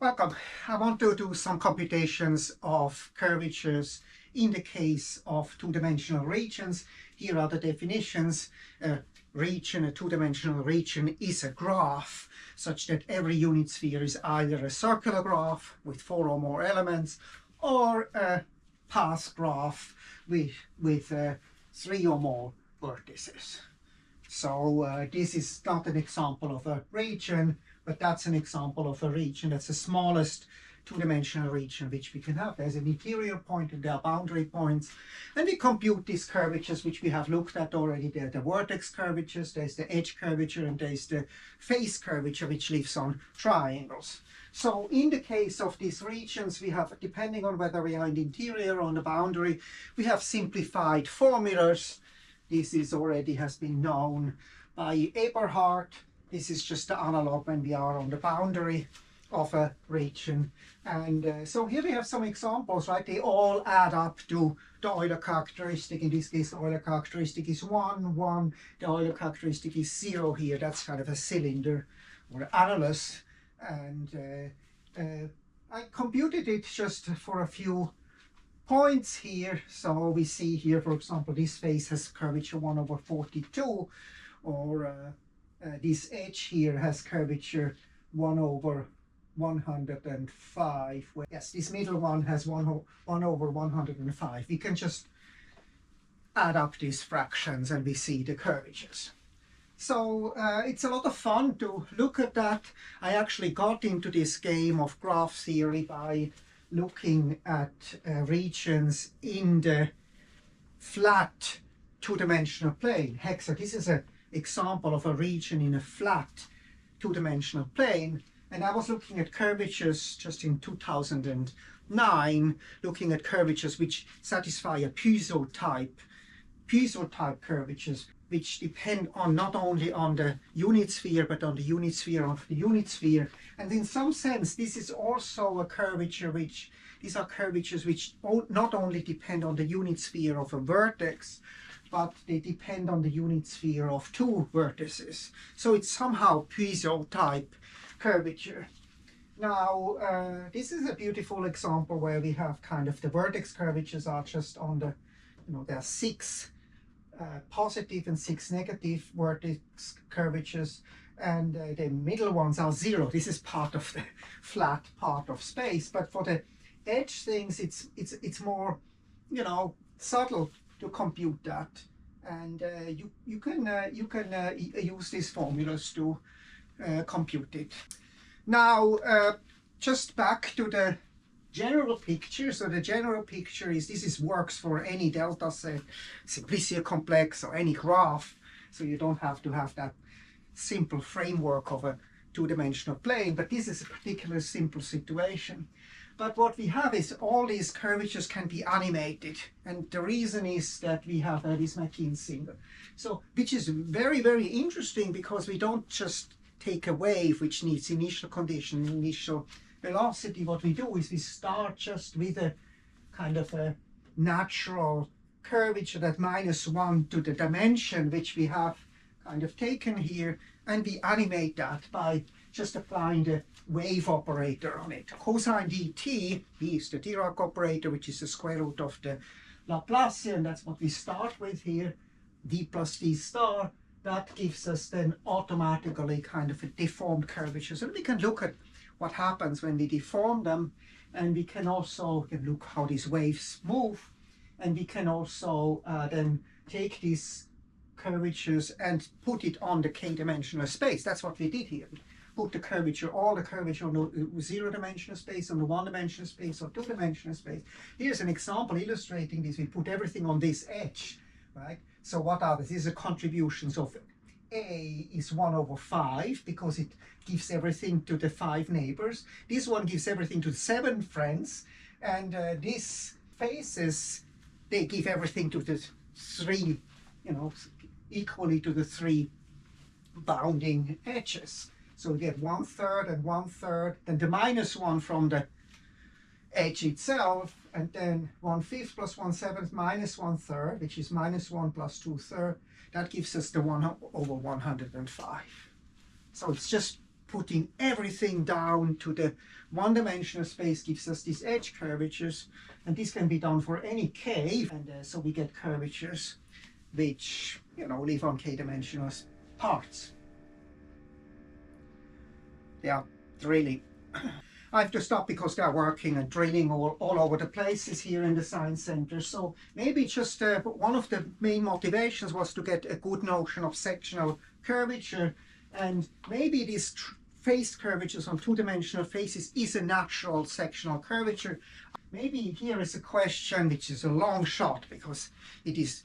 Welcome. I want to do some computations of curvatures in the case of two-dimensional regions. Here are the definitions. A two-dimensional region is a graph such that every unit sphere is either a circular graph with 4 or more elements or a path graph with 3 or more vertices. So this is not an example of a region, but that's an example of a region. That's the smallest two-dimensional region which we can have. There's an interior point and there are boundary points. And we compute these curvatures which we have looked at already. There are the vertex curvatures, there's the edge curvature, and there's the face curvature which lives on triangles. So in the case of these regions, we have, depending on whether we are in the interior or on the boundary, we have simplified formulas. This is already has been known by Eberhard. This is just the analog when we are on the boundary of a region. And so here we have some examples, right? They all add up to the Euler characteristic. In this case, the Euler characteristic is 1, 1. The Euler characteristic is 0 here. That's kind of a cylinder or annulus. And I computed it just for a few points here. So we see here, for example, this face has curvature 1 over 42, or this edge here has curvature 1 over 105. Yes, this middle one has 1 over 105. We can just add up these fractions and we see the curvatures. So it's a lot of fun to look at that. I actually got into this game of graph theory by looking at regions in the flat two-dimensional plane. Hexa, this is an example of a region in a flat two-dimensional plane. And I was looking at curvatures just in 2009, looking at curvatures which satisfy a piezo type curvatures, which depend on not only on the unit sphere, but on the unit sphere of the unit sphere. And in some sense, this is also a curvature which, these are curvatures which not only depend on the unit sphere of a vertex, but they depend on the unit sphere of 2 vertices. So it's somehow piezo type curvature. Now, this is a beautiful example where we have kind of the vertex curvatures are just on the, there are 6 positive and 6 negative vertex curvatures, and the middle ones are 0. This is part of the flat part of space, but for the edge things, it's more, subtle to compute that, and you can use these formulas to compute it. Now, just back to the general picture. So the general picture is this works for any delta set, simplicia complex, or any graph. So you don't have to have that simple framework of a two-dimensional plane, but this is a particular simple situation. But what we have is all these curvatures can be animated, and the reason is that we have this McKean single. So, which is very, very interesting, because we don't just take a wave which needs initial condition, initial velocity. What we do is we start just with a kind of a natural curvature that -1 to the dimension which we have kind of taken here, and we animate that by just applying the wave operator on it. Cosine dt, B is the Dirac operator, which is the square root of the Laplacian. That's what we start with here, d plus d star. That gives us then automatically kind of a deformed curvature. So we can look at what happens when we deform them, and we can also look how these waves move, and we can also then take these curvatures and put it on the k-dimensional space. That's what we did here. We put the curvature, all the curvature on the 0-dimensional space, on the 1-dimensional space, or 2-dimensional space. Here's an example illustrating this. We put everything on this edge, right? So what are these? These are contributions of A is 1 over 5, because it gives everything to the 5 neighbors. This one gives everything to the 7 friends. And these faces, they give everything to the 3, equally to the 3 bounding edges. So we get 1/3 and 1/3, then the -1 from the edge itself, and then 1/5 plus 1/7 minus 1/3, which is -1 plus 2/3. That gives us the 1 over 105. So it's just putting everything down to the one-dimensional space gives us these edge curvatures, and this can be done for any k, and so we get curvatures which, you know, live on k-dimensional parts. They are drilling. I have to stop because they are working and drilling all over the places here in the Science Center. So maybe just one of the main motivations was to get a good notion of sectional curvature, and maybe these face curvatures on two-dimensional faces is a natural sectional curvature. Maybe here is a question which is a long shot because it is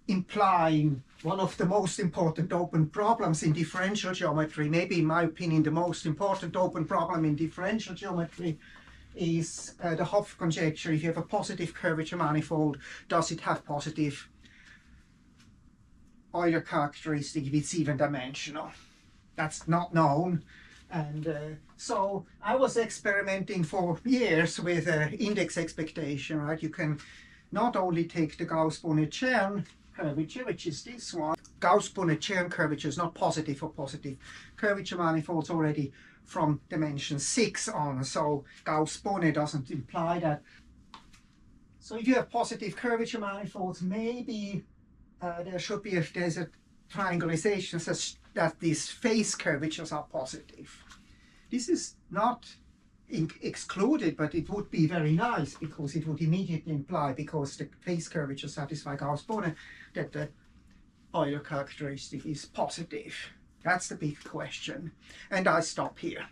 implying one of the most important open problems in differential geometry. Maybe, in my opinion, the most important open problem in differential geometry is the Hopf conjecture. If you have a positive curvature manifold, does it have positive Euler characteristic if it's even dimensional? That's not known. And so I was experimenting for years with index expectation, right? You can not only take the Gauss-Bonnet curvature, which is this one. Gauss-Bonnet curvature is not positive for positive curvature manifolds already from dimension 6 on, so Gauss-Bonnet doesn't imply that. So if you have positive curvature manifolds, maybe there's a triangulation such that these face curvatures are positive. This is not excluded, but it would be very nice because it would immediately imply, because the face curvature satisfy Gauss-Bonnet, that the Euler characteristic is positive. That's the big question. And I stop here.